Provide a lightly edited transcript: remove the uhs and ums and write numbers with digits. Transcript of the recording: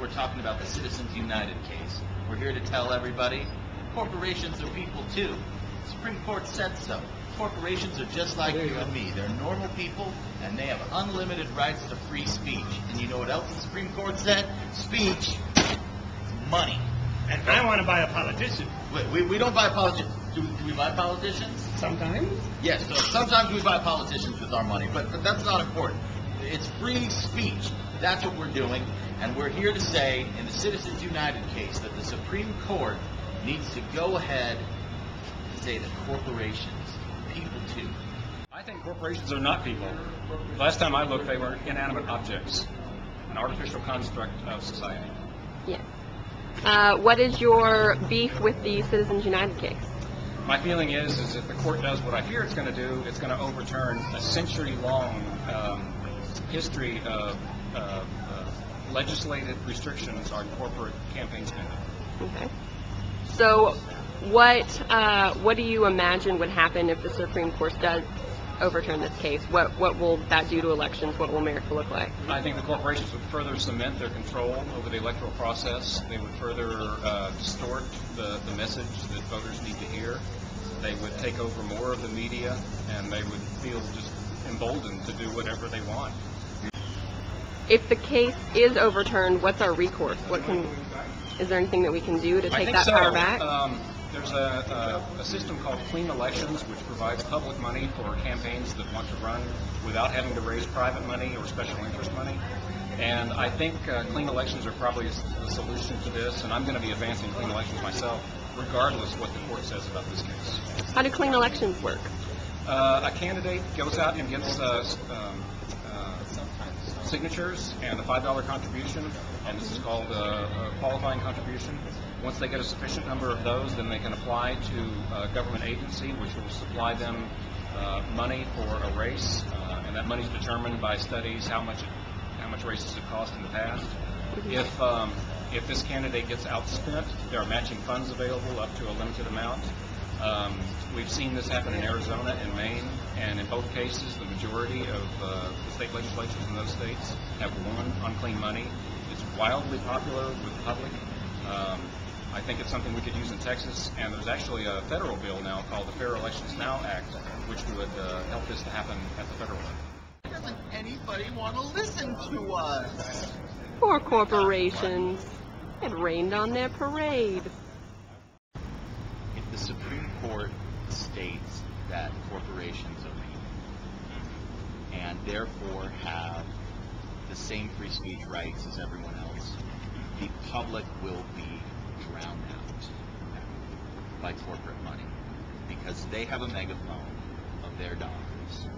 we're talking about the Citizens United case. We're here to tell everybody, corporations are people too. The Supreme Court said so. Corporations are just like you and me. They're normal people, and they have unlimited rights to free speech. And you know what else the Supreme Court said? Speech is money. And I want to buy a politician. We don't buy politicians. Do we buy politicians? Sometimes. Yes, so sometimes we buy politicians with our money, but that's not important. It's free speech. That's what we're doing, and we're here to say, in the Citizens United case, that the Supreme Court needs to go ahead and say that corporations, people too. I think corporations are not people. Last time I looked, they were inanimate objects, an artificial construct of society. Yeah. What is your beef with the Citizens United case? My feeling is if the court does what I fear it's going to do, it's going to overturn a century-long history of legislated restrictions on corporate campaign spending. Okay. So, what do you imagine would happen if the Supreme Court does overturn this case? What will that do to elections? What will America look like? I think the corporations would further cement their control over the electoral process. They would further distort the message that voters need to hear. They would take over more of the media, and they would feel just emboldened to do whatever they want. If the case is overturned, what's our recourse? Is there anything that we can do to take that power back? There's a system called Clean Elections, which provides public money for campaigns that want to run without having to raise private money or special interest money. And I think clean elections are probably the solution to this, and I'm going to be advancing clean elections myself, regardless of what the court says about this case. How do clean elections work? A candidate goes out and gets signatures and a $5 contribution, and this is called a qualifying contribution. Once they get a sufficient number of those, then they can apply to a government agency which will supply them money for a race, and that money is determined by studies how much races have cost in the past. If this candidate gets outspent, there are matching funds available up to a limited amount. We've seen this happen in Arizona and Maine, and in both cases, the majority of the state legislatures in those states have won on clean money. It's wildly popular with the public. I think it's something we could use in Texas, and there's actually a federal bill now called the Fair Elections Now Act, which would help this to happen at the federal level. Why doesn't anybody want to listen to us? Poor corporations. It rained on their parade. If the Supreme Court states that corporations are people and therefore have the same free speech rights as everyone else, the public will be drowned out by corporate money because they have a megaphone of their dollars.